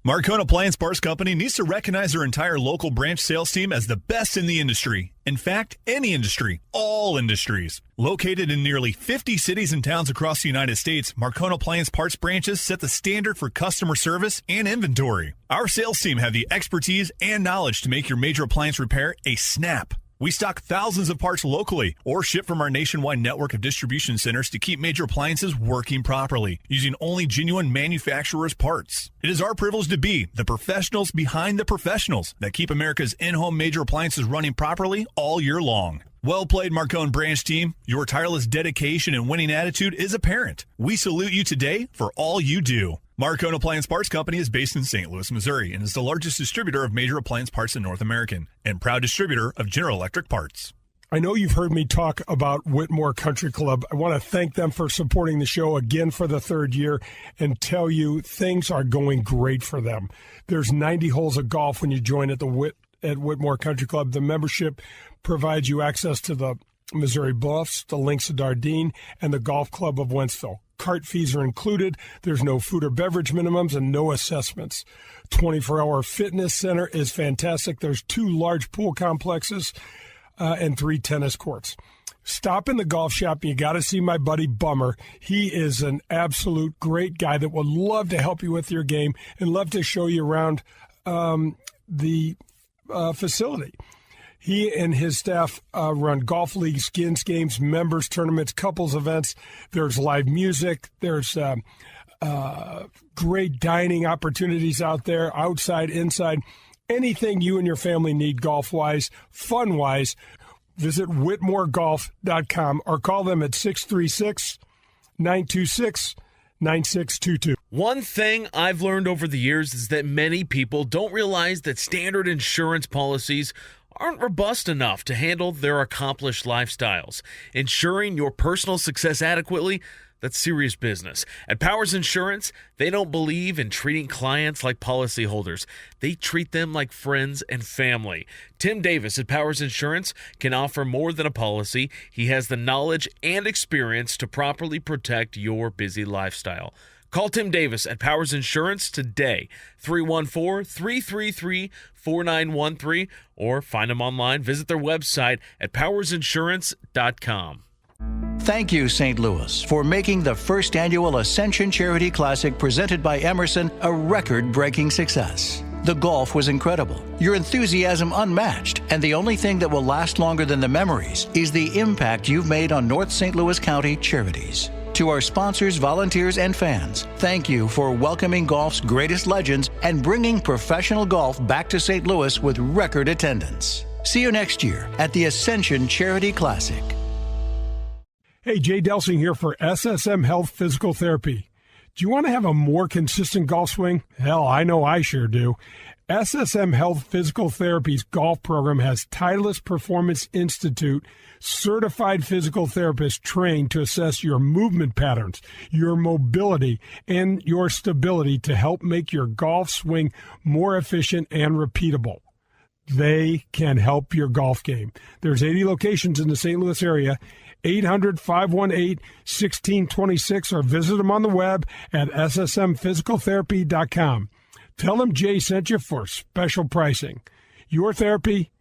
Speaker 2: Marcone Appliance Parts Company needs to recognize their entire local branch sales team as the best in the industry. In fact, any industry, all industries. Located in nearly 50 cities and towns across the United States, Marcone Appliance Parts branches set the standard for customer service and inventory. Our sales team have the expertise and knowledge to make your major appliance repair a snap. We stock thousands of parts locally or ship from our nationwide network of distribution centers to keep major appliances working properly, using only genuine manufacturer's parts. It is our privilege to be the professionals behind the professionals that keep America's in-home major appliances running properly all year long. Well played, Marcone branch team. Your tireless dedication and winning attitude is apparent. We salute you today for all you do. Marcone Appliance Parts Company is based in St. Louis, Missouri, and is the largest distributor of major appliance parts in North America, and proud distributor of General Electric parts.
Speaker 3: I know you've heard me talk about Whitmore Country Club. I want to thank them for supporting the show again for the third year and tell you things are going great for them. There's 90 holes of golf when you join at Whitmore Country Club. The membership provides you access to the Missouri Bluffs, the Links of Dardenne, and the Golf Club of Wentzville. Cart fees are included. There's no food or beverage minimums and no assessments. 24-hour fitness center is fantastic. There's 2 large pool complexes and 3 tennis courts. Stop in the golf shop. You got to see my buddy Bummer. He is an absolute great guy that would love to help you with your game and love to show you around the facility. He and his staff run golf leagues, skins games, members tournaments, couples events. There's live music. There's great dining opportunities out there, outside, inside. Anything you and your family need golf-wise, fun-wise, visit whitmoregolf.com or call them at 636-926-9622.
Speaker 9: One thing I've learned over the years is that many people don't realize that standard insurance policies aren't robust enough to handle their accomplished lifestyles. Ensuring your personal success adequately, that's serious business. At Powers Insurance, they don't believe in treating clients like policyholders. They treat them like friends and family. Tim Davis at Powers Insurance can offer more than a policy. He has the knowledge and experience to properly protect your busy lifestyle. Call Tim Davis at Powers Insurance today, 314-333-4913, or find them online. Visit their website at powersinsurance.com.
Speaker 6: Thank you, St. Louis, for making the first annual Ascension Charity Classic presented by Emerson a record-breaking success. The golf was incredible, your enthusiasm unmatched, and the only thing that will last longer than the memories is the impact you've made on North St. Louis County charities. To our sponsors, volunteers, and fans, thank you for welcoming golf's greatest legends and bringing professional golf back to St. Louis with record attendance. See you next year at the Ascension Charity Classic.
Speaker 3: Hey, Jay Delsing here for SSM Health Physical Therapy. Do you want to have a more consistent golf swing? Hell, I know I sure do. SSM Health Physical Therapy's golf program has Titleist Performance Institute certified physical therapists trained to assess your movement patterns, your mobility, and your stability to help make your golf swing more efficient and repeatable. They can help your golf game. There's 80 locations in the St. Louis area, 800-518-1626, or visit them on the web at ssmphysicaltherapy.com. Tell them Jay sent you for special pricing. Your therapy,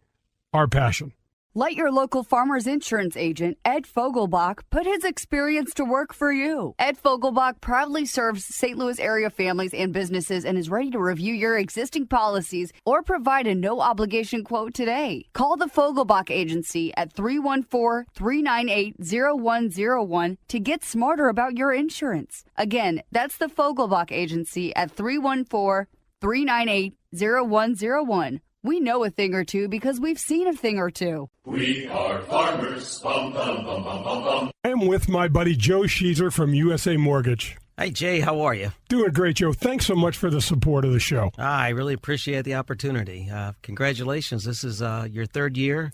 Speaker 3: our passion.
Speaker 7: Let your local Farmers Insurance agent, Ed Fogelbach, put his experience to work for you. Ed Fogelbach proudly serves St. Louis area families and businesses and is ready to review your existing policies or provide a no-obligation quote today. Call the Fogelbach Agency at 314-398-0101 to get smarter about your insurance. Again, that's the Fogelbach Agency at 314-398-0101. We know a thing or two because we've seen a thing or two.
Speaker 8: We are farmers. Bum, bum, bum, bum, bum, bum.
Speaker 3: I'm with my buddy Joe Sheezer from USA Mortgage.
Speaker 12: Hey, Jay, how are you?
Speaker 3: Doing great, Joe. Thanks so much for the support of the show.
Speaker 12: I really appreciate the opportunity. Congratulations. This is your third year,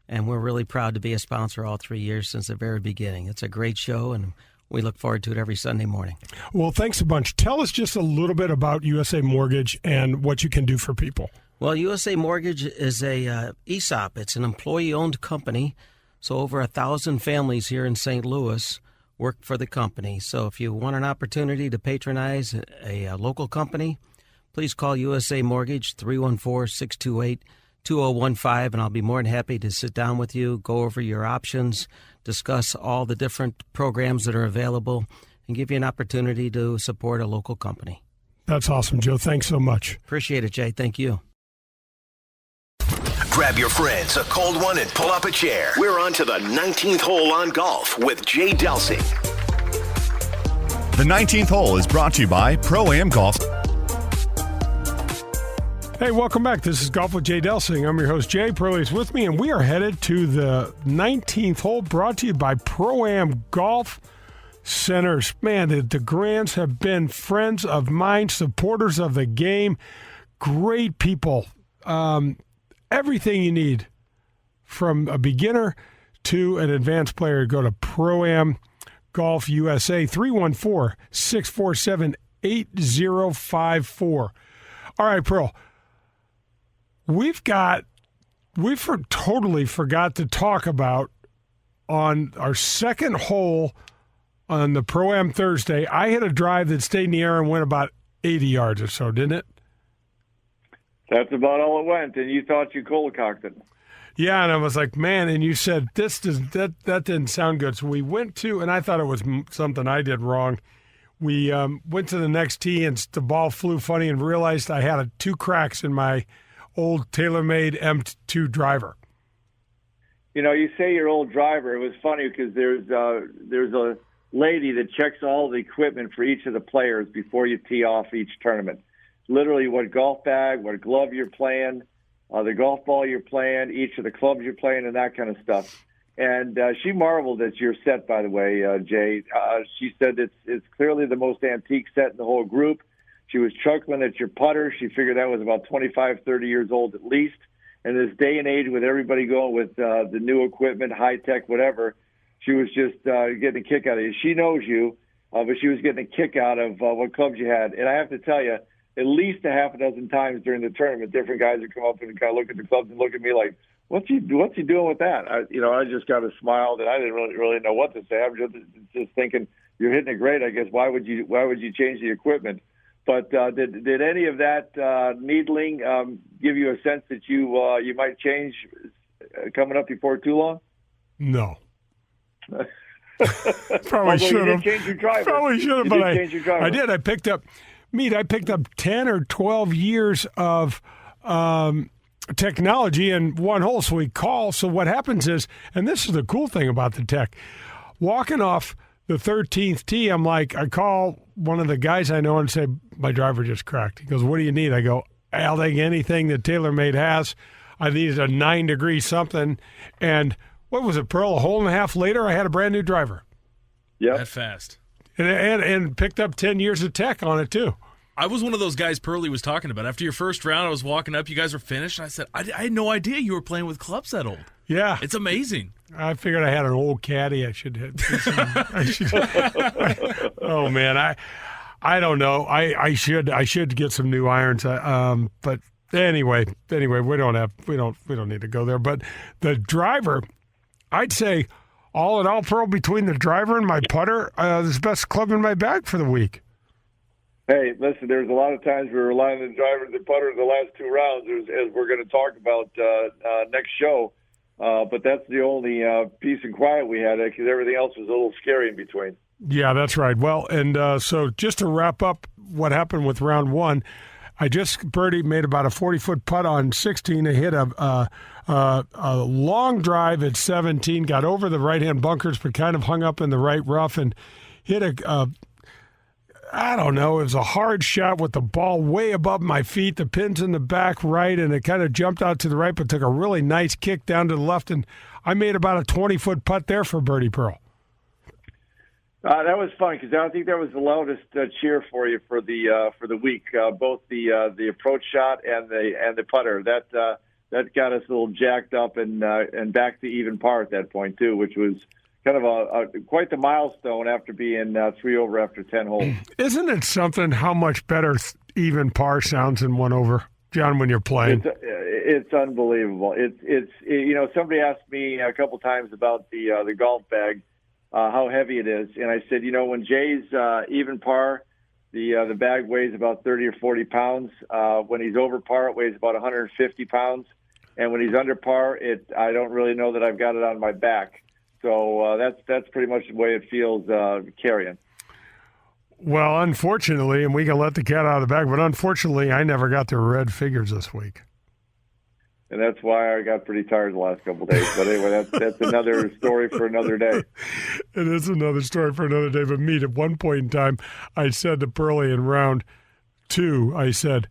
Speaker 12: and we're really proud to be a sponsor all 3 years since the very beginning. It's a great show, and we look forward to it every Sunday morning.
Speaker 3: Well, thanks a bunch. Tell us just a little bit about USA Mortgage and what you can do for people.
Speaker 12: Well, USA Mortgage is a ESOP. It's an employee-owned company, so over 1,000 families here in St. Louis work for the company. So if you want an opportunity to patronize a local company, please call USA Mortgage 314-628-2015, and I'll be more than happy to sit down with you, go over your options, discuss all the different programs that are available, and give you an opportunity to support a local company.
Speaker 3: That's awesome, Joe. Thanks so much.
Speaker 12: Appreciate it, Jay. Thank you.
Speaker 1: Grab your friends, a cold one, and pull up a chair. We're on to the 19th hole on golf with Jay Delsing.
Speaker 2: The 19th hole is brought to you by Pro-Am Golf.
Speaker 3: Hey, welcome back. This is Golf with Jay Delsing. I'm your host, Jay. Pearlie's with me, and we are headed to the 19th hole, brought to you by Pro-Am Golf Centers. Man, the Grands have been friends of mine, supporters of the game, great people. Everything you need from a beginner to an advanced player. Go to Pro-Am Golf USA, 314-647-8054. All right, Pearl. We totally forgot to talk about on our second hole on the Pro-Am Thursday. I hit a drive that stayed in the air and went about 80 yards or so, didn't it?
Speaker 4: That's about all it went, and you thought you cold-cocked it.
Speaker 3: Yeah, and I was like, man, and you said, that didn't sound good. So we went to, and I thought it was something I did wrong. We went to the next tee, and the ball flew funny and realized I had two cracks in my old TaylorMade M2 driver.
Speaker 4: You know, you say your old driver. It was funny because there's a lady that checks all the equipment for each of the players before you tee off each tournament. Literally what golf bag, what glove you're playing, the golf ball you're playing, each of the clubs you're playing, and that kind of stuff. And she marveled at your set, by the way, Jay. She said it's clearly the most antique set in the whole group. She was chuckling at your putter. She figured that was about 25, 30 years old at least. And this day and age with everybody going with the new equipment, high-tech, whatever, she was just getting a kick out of you. She knows you, but she was getting a kick out of what clubs you had. And I have to tell you, at least a half a dozen times during the tournament, different guys would come up and kind of look at the clubs and look at me like, what's he doing with that? I just got a smile that I didn't really know what to say. I'm just thinking, you're hitting it great. I guess why would you change the equipment? But did any of that needling give you a sense that you might change coming up before too long?
Speaker 3: No. Probably should have.
Speaker 4: Change your driver.
Speaker 3: Probably should have, but I did. I picked up 10 or 12 years of technology in one hole. So we call. So what happens is, and this is the cool thing about the tech, walking off the 13th tee, I call one of the guys I know and say, my driver just cracked. He goes, what do you need? I go, I'll take anything that TaylorMade has. I needed a 9-degree something. And what was it, Pearl? A hole and a half later, I had a brand new driver.
Speaker 4: Yeah,
Speaker 9: that fast.
Speaker 3: And picked up 10 years of tech on it, too.
Speaker 9: I was one of those guys Pearlie was talking about. After your first round, I was walking up. You guys were finished. And I said, I had no idea you were playing with clubs that old.
Speaker 3: Yeah.
Speaker 9: It's amazing.
Speaker 3: I figured I had an old caddy. I should have. Oh, man. I don't know. I should get some new irons. But anyway, we don't need to go there. But the driver, I'd say, all in all, Pearl, between the driver and my putter, this is the best club in my bag for the week.
Speaker 4: Hey, listen, there's a lot of times we rely on the driver and the putter in the last two rounds, as we're going to talk about next show. But that's the only peace and quiet we had, because everything else was a little scary in between.
Speaker 3: Yeah, that's right. Well, and so just to wrap up what happened with round one, I just made about a 40-foot putt on 16. I hit a long drive at 17, got over the right-hand bunkers, but kind of hung up in the right rough and hit I don't know. It was a hard shot with the ball way above my feet. The pin's in the back right, and it kind of jumped out to the right, but took a really nice kick down to the left, and I made about a 20-foot putt there for birdie Pearl.
Speaker 4: That was fun because I think that was the loudest cheer for you for the week. Both the approach shot and the putter that got us a little jacked up and back to even par at that point too, which was kind of quite the milestone after being 3 over after 10 holes.
Speaker 3: Isn't it something how much better even par sounds than 1 over, John, when you're playing?
Speaker 4: It's unbelievable. It's somebody asked me a couple times about the golf bag, how heavy it is, and I said, when Jay's even par, the bag weighs about 30 or 40 pounds. When he's over par, it weighs about 150 pounds, and when he's under par, I don't really know that I've got it on my back. So that's pretty much the way it feels carrying.
Speaker 3: Well, unfortunately, and we can let the cat out of the bag, but unfortunately, I never got the red figures this week.
Speaker 4: And that's why I got pretty tired the last couple of days. But anyway, that's another story for another day.
Speaker 3: It is another story for another day. But at one point in time, I said to Pearlie in round 2, I said,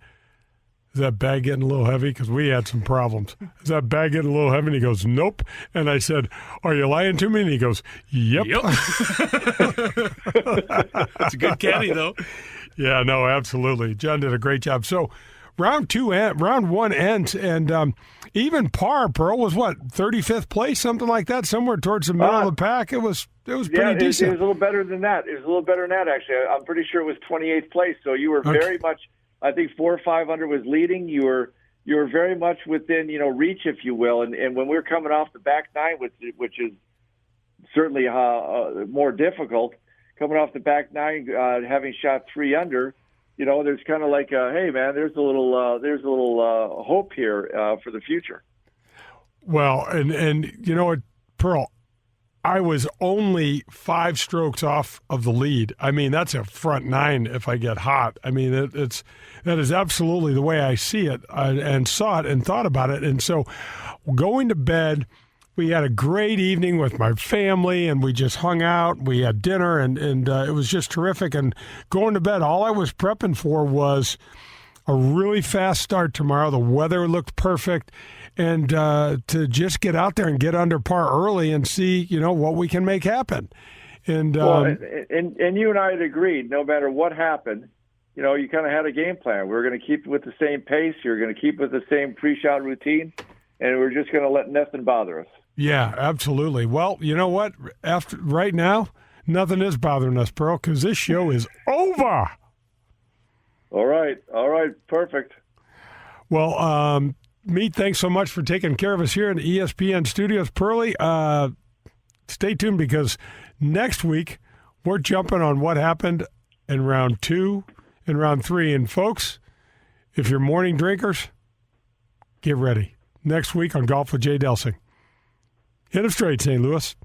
Speaker 3: is that bag getting a little heavy? Because we had some problems. Is that bag getting a little heavy? And he goes, nope. And I said, are you lying to me? And he goes, yep.
Speaker 9: It's a good caddy, though.
Speaker 3: Yeah, no, absolutely. John did a great job. So round 1 ends, and even par, Pearl, was what, 35th place, something like that, somewhere towards the middle of the pack. It was pretty decent.
Speaker 4: It was a little better than that. It was a little better than that, actually. I'm pretty sure it was 28th place. So you were very much, I think 4 or 5 under was leading. You were very much within, reach, if you will. And when we were coming off the back 9, which is certainly more difficult, coming off the back 9, having shot 3 under, there's kind of like, hey man, there's a little hope here for the future.
Speaker 3: Well, and you know what, Pearl, I was only 5 strokes off of the lead. I mean, that's a front 9 if I get hot. I mean, that is absolutely the way I see it and saw it and thought about it. And so going to bed, we had a great evening with my family, and we just hung out. We had dinner, and it was just terrific. And going to bed, all I was prepping for was a really fast start tomorrow. The weather looked perfect. And to just get out there and get under par early and see, what we can make happen. And
Speaker 4: and you and I had agreed, no matter what happened, you kind of had a game plan. We were going to keep it with the same pace. You're going to keep it with the same pre-shot routine, and we're just going to let nothing bother us.
Speaker 3: Yeah, absolutely. Well, you know what? Right now, nothing is bothering us, Pearl, because this show is over.
Speaker 4: All right. Perfect.
Speaker 3: Well, Meat, thanks so much for taking care of us here in the ESPN studios. Pearlie, stay tuned because next week we're jumping on what happened in round 2 and round 3. And folks, if you're morning drinkers, get ready. Next week on Golf with Jay Delsing. Hit him straight, St. Louis.